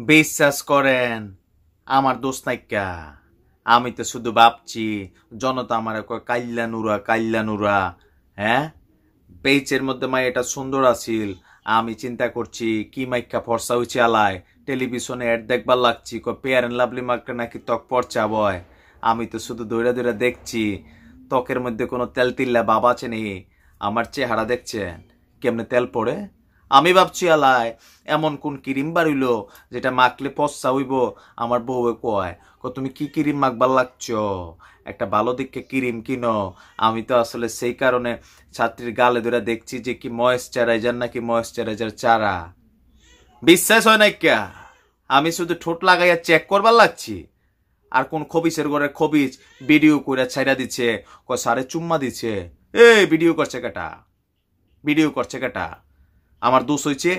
বিশ্বাস করেন আমার দোষ নাইকা। আমি তো শুধু ভাবছি জনতা আমার কাইল্লা নুরা। হ্যাঁ, বেচের মধ্যে মাই এটা সুন্দর আছিল। আমি চিন্তা করছি কি মাইকা ফর্সা হয়েছে আলায়, টেলিভিশনে অ্যাড দেখবার লাগছি পেয়ার এন্ড লাভলি মার্কে নাকি ত্বক পর্চা বয়। আমি তো শুধু দৌড়া দৌড়া দেখছি ত্বকের মধ্যে কোনো তেল তিল্লা বাবা আছে নি। আমার চেহারা দেখছেন কেমনে তেল পড়ে। আমি ভাবছি আলায় এমন কোন ক্রিম বাড়িল যেটা মাখলে পস্সা হইব। আমার বউয়ে কয় তুমি কি ক্রিম মাখবার লাগছ, একটা ভালো দিকে ক্রিম কিনো। আমি তো আসলে সেই কারণে ছাত্রীর গালে ধরে দেখছি যে কি ময়েশ্চারাইজার নাকি ময়েশ্চারাইজার চারা। বিশ্বাস হয় নাই কে? আমি শুধু ঠোঁট লাগাইয়া চেক করবার লাগছি আর কোন খবিসের ঘরে খবিস ভিডিও করে ছাইরা দিচ্ছে সারে চুম্মা দিচ্ছে। ভিডিও করছে কেটা? আমার দোষ হইছে?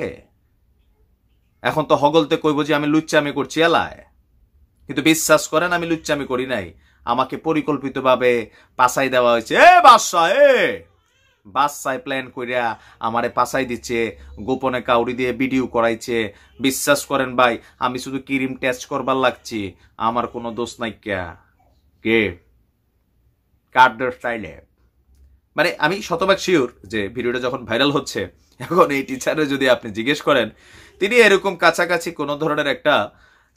এখন তো হগলতে কইব যে আমি লুচ্চামি করছি এলায়, কিন্তু বিশ্বাস করেন আমি লুচ্চামি করি নাই। আমাকে পরিকল্পিতভাবে পাসাই দেওয়া হয়েছে। বাসায় প্ল্যান করিয়া আমারে পাসাই দিচ্ছে, গোপনে কাউরি দিয়ে ভিডিও করাইছে। বিশ্বাস করেন ভাই আমি শুধু ক্রিম টেস্ট করবার লাগছি, আমার কোনো দোষ নাই। কে কার্ডার স্টাইলে মানে আমি শতভাগ শিওর যে ভিডিওটা যখন ভাইরাল হচ্ছে এখন এই টিচারে যদি আপনি জিজ্ঞেস করেন তিনি এরকম কাছাকাছি কোনো ধরনের একটা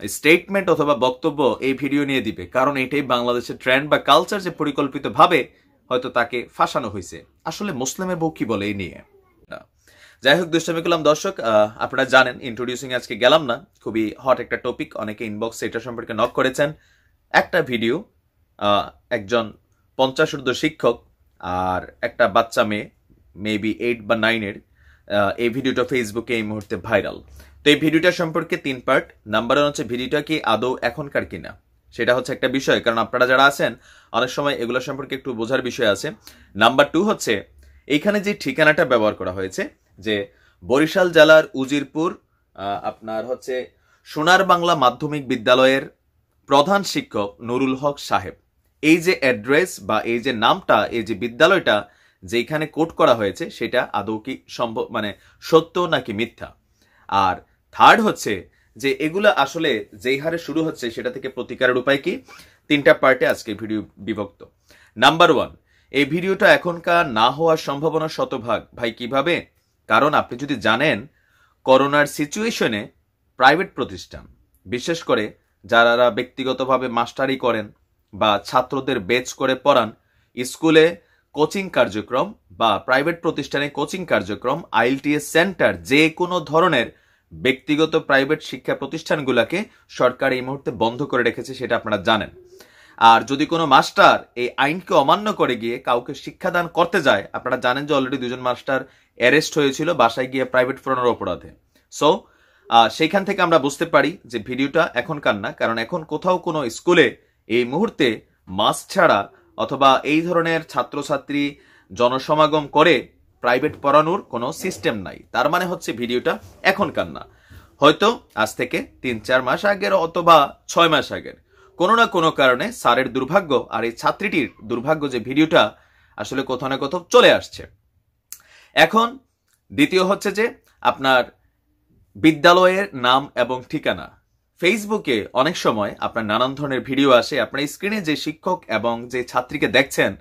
স্টেটমেন্ট অথবা বক্তব্য এই ভিডিও নিয়ে দিবে, কারণ এটাই বাংলাদেশের ট্রেন্ড বা কালচার যে পরিকল্পিত ভাবে হয়তো তাকে ফাঁসানো হয়েছে। আসলে মুসলিমের বউ কি বলে এই নিয়ে। যাই হোক, দুষ্টামি করলাম দর্শক। আপনারা জানেন ইন্ট্রোডিউসিং আজকে গেলাম না, খুবই হট একটা টপিক, অনেকে ইনবক্স এটা সম্পর্কে নক করেছেন। একটা ভিডিও, একজন 50 ঊর্ধ্ব শিক্ষক আর একটা বাচ্চা মেয়ে মেবি 8 বা 9-এর, এই ভিডিওটা ফেসবুকে এই মুহূর্তে ভাইরাল। তো এই ভিডিওটা সম্পর্কে 3 পার্ট। নাম্বার 1 হচ্ছে ভিডিওটা কি আদৌ এখনকার কিনা, সেটা হচ্ছে একটা বিষয়, কারণ আপনারা যারা আছেন অনেক সময় এগুলো সম্পর্কে একটু বোঝার বিষয় আছে। নাম্বার 2 হচ্ছে এইখানে যে ঠিকানাটা ব্যবহার করা হয়েছে, যে বরিশাল জেলার উজিরপুর আপনার হচ্ছে সোনার বাংলা মাধ্যমিক বিদ্যালয়ের প্রধান শিক্ষক নুরুল হক সাহেব, এই যে অ্যাড্রেস বা এই যে নামটা, এই যে বিদ্যালয়টা যেখানে কোট করা হয়েছে সেটা আদৌ কি সম্ভব, মানে সত্য নাকি মিথ্যা। আর থার্ড হচ্ছে যে এগুলা আসলে যেই হারে শুরু হচ্ছে সেটা থেকে প্রতিকারের উপায় কি। 3টা পার্টে আজকে ভিডিও বিভক্ত। নাম্বার 1, এই ভিডিওটা এখনকার না হওয়ার সম্ভাবনা শতভাগ। ভাই কিভাবে? কারণ আপনি যদি জানেন করোনার সিচুয়েশনে প্রাইভেট প্রতিষ্ঠান, বিশেষ করে যারা ব্যক্তিগতভাবে মাস্টারি করেন বা ছাত্রদের বেচ করে পড়ান, স্কুলে কোচিং কার্যক্রম বা প্রাইভেট প্রতিষ্ঠানে কোচিং কার্যক্রম, আইএলটিএস সেন্টার, যে কোনো ধরনের ব্যক্তিগত প্রাইভেট শিক্ষা প্রতিষ্ঠানগুলোকে সরকার এই মুহূর্তে বন্ধ করে রেখেছে, সেটা আপনারা জানেন। আর যদি কোনো মাস্টার এই আইনকে অমান্য করে গিয়ে কাউকে শিক্ষাদান করতে যায়, আপনারা জানেন যে অলরেডি 2জন মাস্টার অ্যারেস্ট হয়েছিল বাসায় গিয়ে প্রাইভেট পড়ানোর অপরাধে। সো সেইখান থেকে আমরা বুঝতে পারি যে ভিডিওটা এখনকার না, কারণ এখন কোথাও কোনো স্কুলে এই মুহূর্তে মাস্ক ছাড়া অথবা এই ধরনের ছাত্রছাত্রী জনসমাগম করে প্রাইভেট পড়ানোর কোনো সিস্টেম নাই। তার মানে হচ্ছে ভিডিওটা এখনকার না, হয়তো আজ থেকে 3-4 মাস আগের অথবা 6 মাস আগের কোনো না কোনো কারণে স্যারের দুর্ভাগ্য আর এই ছাত্রীটির দুর্ভাগ্য যে ভিডিওটা আসলে কোথাও না কোথাও চলে আসছে। এখন দ্বিতীয় হচ্ছে যে আপনার বিদ্যালয়ের নাম এবং ঠিকানা। ফেসবুকে অনেক সময় আপনার নানান ধরনের ভিডিও আসে, আপনার স্ক্রিনে যে শিক্ষক এবং যে ছাত্রীকে দেখছেন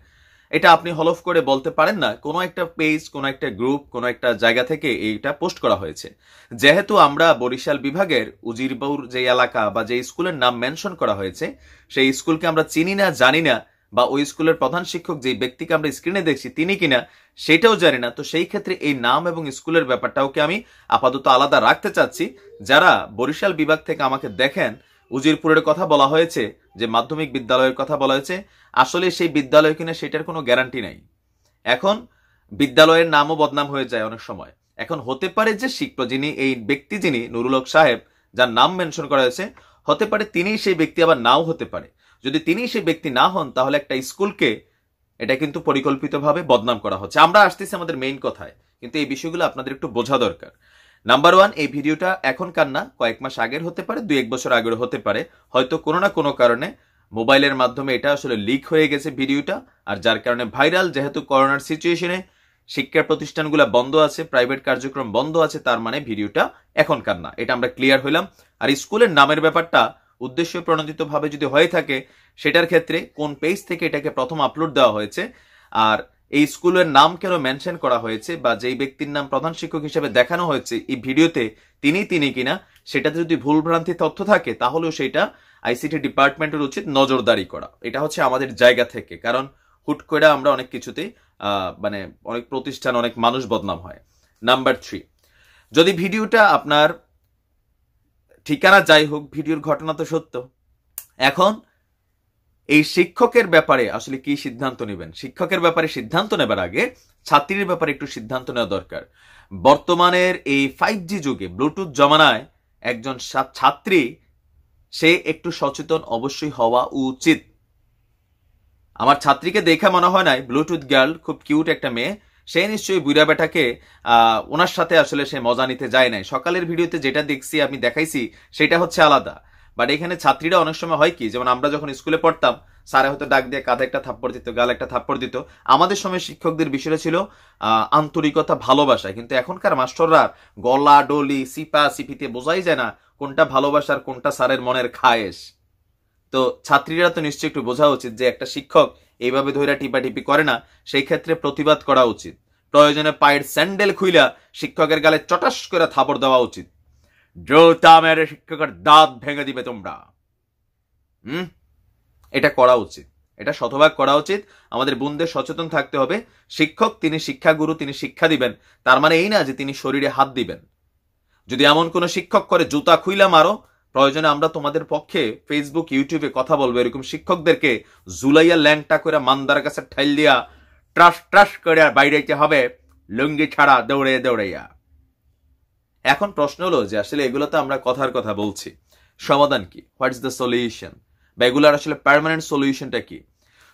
এটা আপনি হলফ করে বলতে পারেন না কোনো একটা পেজ, কোনো একটা গ্রুপ, কোনো একটা জায়গা থেকে এইটা পোস্ট করা হয়েছে। যেহেতু আমরা বরিশাল বিভাগের উজিরপুর যে এলাকা বা যে স্কুলের নাম মেনশন করা হয়েছে সেই স্কুলকে আমরা চিনি না, জানি না, বা ওই স্কুলের প্রধান শিক্ষক যে ব্যক্তিকে আমরা স্ক্রিনে দেখছি তিনি কিনা সেটাও জানি না। তো সেই ক্ষেত্রে এই নাম এবং স্কুলের ব্যাপারটাকে আমি আপাতত আলাদা রাখতে চাচ্ছি। যারা বরিশাল বিভাগ থেকে আমাকে দেখেন, উজিরপুরের কথা বলা হয়েছে, যে মাধ্যমিক বিদ্যালয়ের কথা বলা হয়েছে, আসলে সেই বিদ্যালয় কিনা সেটার কোনো গ্যারান্টি নাই। এখন বিদ্যালয়ের নামও বদনাম হয়ে যায় অনেক সময়। এখন হতে পারে যে শিক্ষক যিনি, এই ব্যক্তি যিনি নুরুল হক সাহেব যার নাম মেনশন করা হয়েছে, হতে পারে তিনিই সেই ব্যক্তি, আবার নাও হতে পারে। যদি তিনি সেই ব্যক্তি না হন তাহলে একটা স্কুলকে এটা কিন্তু পরিকল্পিতভাবে বদনাম করা হচ্ছে। আমরা আসতেছি আমাদের মেইন কথায়, কিন্তু এই বিষয়গুলো আপনাদের একটু বোঝা দরকার। নাম্বার 1, এই ভিডিওটা এখনকার না, কয়েক মাস আগের হতে পারে, 2-1 বছর আগের হতে পারে। হয়তো কোনো না কোনো কারণে মোবাইলের মাধ্যমে এটা আসলে লিক হয়ে গেছে ভিডিওটা, আর যার কারণে ভাইরাল। যেহেতু করোনার সিচুয়েশনে শিক্ষা প্রতিষ্ঠানগুলো বন্ধ আছে, প্রাইভেট কার্যক্রম বন্ধ আছে, তার মানে ভিডিওটা এখনকার না। এটা আমরা ক্লিয়ার হইলাম। আর স্কুলের নামের ব্যাপারটা উদ্দেশ্য প্রণোদিত ভাবে যদি হয়ে থাকে, সেটার ক্ষেত্রে কোন পেজ থেকে এটাকে প্রথম আপলোড দেওয়া হয়েছে, আর এই স্কুলের নাম কেন মেনশন করা হয়েছে, বা যেই ব্যক্তির নাম প্রধান শিক্ষক হিসেবে দেখানো হয়েছে এই ভিডিওতে তিনি কিনা, সেটাতে যদি ভুলভ্রান্তি তথ্য থাকে তাহলেও সেটা আইসিটি ডিপার্টমেন্টের উচিত নজরদারি করা। এটা হচ্ছে আমাদের জায়গা থেকে, কারণ হুট করে আমরা অনেক কিছুতেই মানে অনেক প্রতিষ্ঠান, অনেক মানুষ বদনাম হয়। নাম্বার 3, যদি ভিডিওটা আপনার ঠিকানা যাই হোক, ভিডিওর ঘটনা তো সত্য। এখন এই শিক্ষকের ব্যাপারে আসলে কি সিদ্ধান্ত নেবেন? শিক্ষকের ব্যাপারে সিদ্ধান্ত নেবার আগে ছাত্রীর ব্যাপারে একটু সিদ্ধান্ত নেওয়া দরকার। বর্তমানের এই 5G যুগে, ব্লুটুথ জমানায় একজন ছাত্রী সে একটু সচেতন অবশ্যই হওয়া উচিত। আমার ছাত্রীকে দেখে মনে হয় নাই ব্লুটুথ গার্ল, খুব কিউট একটা মেয়ে, সে নিশ্চয়ই বুড়া বেটাকে ওনার সাথে আসলে সে মজা নিতে যায় নাই। সকালের ভিডিওতে যেটা দেখছি, আমি দেখাইছি, সেটা হচ্ছে আলাদা। বাট এখানে ছাত্রীরা অনেক সময় হয় কি, যেমন আমরা যখন স্কুলে পড়তাম, স্যারে হয়তো ডাক দিয়ে কাঁধে একটা থাপ্পড় দিত, গাল একটা থাপ্পড় দিত। আমাদের সময় শিক্ষকদের বিষয়টা ছিল আন্তরিকতা, ভালোবাসা। কিন্তু এখনকার মাস্টাররা গলা ডলি সিপা সিপিতে বোঝাই যায় না কোনটা ভালোবাসার, কোনটা স্যারের মনের খায়েশ। তো ছাত্রীরা তো নিশ্চয়ই একটু বোঝা উচিত যে একটা শিক্ষক এইভাবে ধৈরা টিপাটিপি করে না, সেই ক্ষেত্রে প্রতিবাদ করা উচিত। প্রয়োজনে পায়ের স্যান্ডেল খুইলা শিক্ষকের গালে চটাস করে থাপড় দেওয়া উচিত। জোতা মেরে শিক্ষকের দাঁত ভেঙে দিবে তোমরা। এটা করা উচিত, এটা শতভাগ করা উচিত। আমাদের বোনদের সচেতন থাকতে হবে। শিক্ষক তিনি শিক্ষাগুরু, তিনি শিক্ষা দিবেন, তার মানে এই না যে তিনি শরীরে হাত দিবেন। যদি এমন কোন শিক্ষক করে, জুতা খুইলা মারো। প্রয়োজনে আমরা তোমাদের পক্ষে ফেসবুক, ইউটিউবে কথা বলবো। এরকম শিক্ষকদেরকে জুলাইয়া ল্যাংটা করে মান্দার কাছে ঠাইল দিয়া ট্রাস ট্রাস করে বাইরেতে হবে, লুঙ্গি ছাড়া দৌড়ে দৌড়াইয়া। এখন প্রশ্ন হলো যে আসলে এগুলো তো আমরা কথার কথা বলছি, সমাধান কি? হোয়াটস দ্য সলিউশন, বা এগুলোর আসলে পার্মানেন্ট সলিউশনটা কি?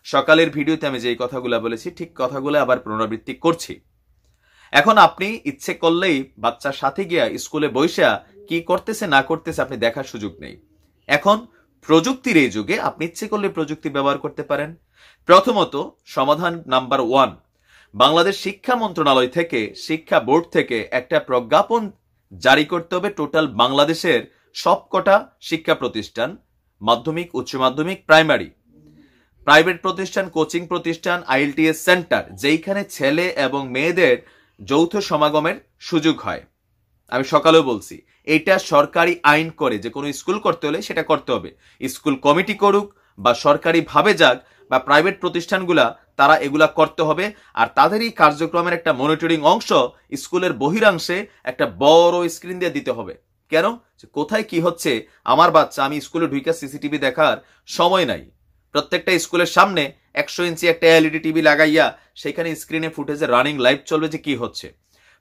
সকালের ভিডিওতে আমি যে কথাগুলো বলেছি, ঠিক কথাগুলো আবার পুনরাবৃত্তি করছি। এখন আপনি ইচ্ছে করলেই বাচ্চার সাথে গিয়া স্কুলে বৈশা কি করতেছে না করতেছে আপনি দেখার সুযোগ নেই। এখন প্রযুক্তির এই যুগে আপনি ইচ্ছে করলে প্রযুক্তি ব্যবহার করতে পারেন। প্রথমত, সমাধান নাম্বার 1, বাংলাদেশ শিক্ষা মন্ত্রণালয় থেকে, শিক্ষা বোর্ড থেকে একটা প্রজ্ঞাপন জারি করতে হবে টোটাল বাংলাদেশের সবকটা শিক্ষা প্রতিষ্ঠান, মাধ্যমিক, উচ্চ মাধ্যমিক, প্রাইমারি, প্রাইভেট প্রতিষ্ঠান, কোচিং প্রতিষ্ঠান, IELTS সেন্টার, যেইখানে ছেলে এবং মেয়েদের যৌথ সমাগমের সুযোগ হয়। আমি সকালেও বলছি, এটা সরকারি আইন করে যে কোনো স্কুল করতে হলে সেটা করতে হবে। স্কুল কমিটি করুক বা সরকারি ভাবে যাক বা প্রাইভেট প্রতিষ্ঠানগুলা, তারা এগুলা করতে হবে। আর তাদেরই কার্যক্রমের একটা মনিটরিং অংশ স্কুলের বহিরাংশে একটা বড় স্ক্রিন দিয়ে দিতে হবে। কেন? কোথায় কি হচ্ছে আমার বাচ্চা, আমি স্কুলে ঢুইকা সিসিটিভি দেখার সময় নাই। প্রত্যেকটা স্কুলের সামনে 100 ইঞ্চি একটা LED টিভি লাগাইয়া সেখানে স্ক্রিনে ফুটেজে রানিং লাইভ চলবে যে কি হচ্ছে।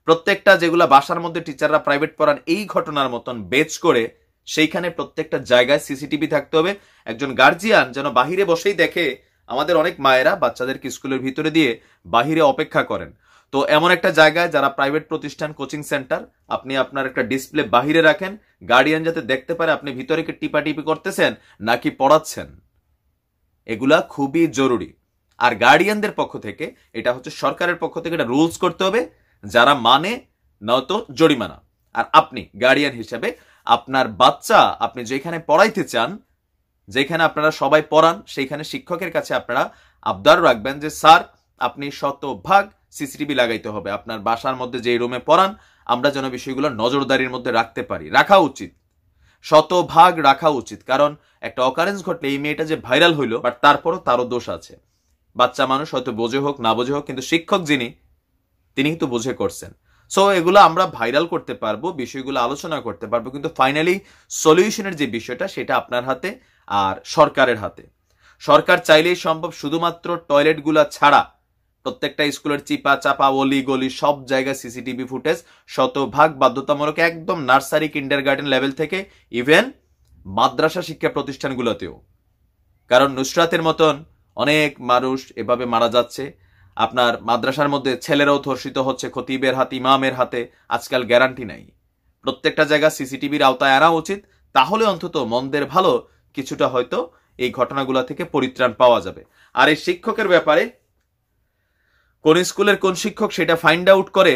প্রত্যেকটা যেগুলা বাসার মধ্যে টিচাররা প্রাইভেট পড়ান এই ঘটনার মতন বেচ করে, সেইখানে প্রত্যেকটা জায়গায় সিসিটিভি থাকতে হবে। একজন গার্জিয়ান যেন বাহিরে বসেই দেখে। আমাদের অনেক মায়েরা বাচ্চাদেরকে স্কুলের ভিতরে দিয়ে বাহিরে অপেক্ষা করেন। তো এমন একটা জায়গায় যারা প্রাইভেট প্রতিষ্ঠান, কোচিং সেন্টার, আপনি আপনার একটা ডিসপ্লে বাহিরে রাখেন, গার্ডিয়ান যাতে দেখতে পারে আপনি ভিতরে কি টিপাটিপি করতেছেন নাকি পড়াচ্ছেন। এগুলা খুবই জরুরি। আর গার্ডিয়ানদের পক্ষ থেকে, এটা হচ্ছে সরকারের পক্ষ থেকে এটা রুলস করতে হবে, যারা মানে নয়তো জরিমানা। আর আপনি গার্ডিয়ান হিসেবে আপনার বাচ্চা আপনি যেখানে পড়াইতে চান, যেখানে আপনারা সবাই পড়ান, সেইখানে শিক্ষকের কাছে আপনারা আবদার রাখবেন যে স্যার আপনি শতভাগ সিসিটিভি লাগাইতে হবে আপনার বাসার মধ্যে, যে রুমে পড়ান, আমরা যেন বিষয়গুলো নজরদারির মধ্যে রাখতে পারি। রাখা উচিত, শতভাগ রাখা উচিত। কারণ একটা অকারেন্স ঘটলে, এই মেয়েটা যে ভাইরাল হইলো, বাট তারপরও তারও দোষ আছে। বাচ্চা মানুষ হয়তো বোঝে হোক না বোঝে হোক, কিন্তু শিক্ষক যিনি, তিনি কিন্তু বুঝে করছেন। সো এগুলো আমরা ভাইরাল করতে পারবো, বিষয়গুলো আলোচনা করতে পারবো, কিন্তু ফাইনালি সলিউশনের যে বিষয়টা সেটা আপনার হাতে আর সরকারের হাতে। সরকার চাইলেই সম্ভব শুধুমাত্র টয়লেটগুলা ছাড়া প্রত্যেকটা স্কুলের চিপা চাপা অলি গলি সব জায়গায় সিসিটিভি ফুটেজ শতভাগ বাধ্যতামূলক, একদম নার্সারি, কিন্ডারগার্টেন লেভেল থেকে ইভেন মাদ্রাসা শিক্ষা প্রতিষ্ঠানগুলোতেও। কারণ নুসরাতের মতন অনেক মানুষ এভাবে মারা যাচ্ছে। আপনার মাদ্রাসার মধ্যে ছেলেরাও ধর্ষিত হচ্ছে খতিবের হাতে, ইমামের হাতে, আজকাল গ্যারান্টি নাই। প্রত্যেকটা জায়গা সিসিটিভির আওতায় আনা উচিত, তাহলে অন্তত মন্দের ভালো কিছুটা হয়তো এই ঘটনাগুলো থেকে পরিত্রাণ পাওয়া যাবে। আর এই শিক্ষকের ব্যাপারে কোন স্কুলের কোন শিক্ষক সেটা ফাইন্ড আউট করে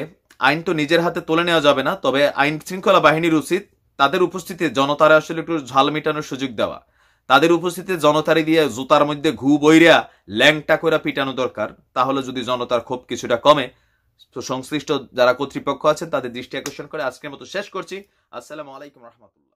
আইন তো নিজের হাতে তুলে নেওয়া যাবে না, তবে আইন শৃঙ্খলা বাহিনীর উচিত তাদের উপস্থিতিতে জনতারা আসলে একটু ঝাল মেটানোর সুযোগ দেওয়া। তাদের উপস্থিতিতে জনতারি দিয়ে জুতার মধ্যে ঘু বইরা ল্যাংটা করে পিটানো দরকার। তাহলে যদি জনতার ক্ষোভ কিছুটা কমে, তো সংশ্লিষ্ট যারা কর্তৃপক্ষ আছেন তাদের দৃষ্টি আকর্ষণ করে আজকের মতো শেষ করছি। আসসালামু আলাইকুম রহমতুল্লাহ।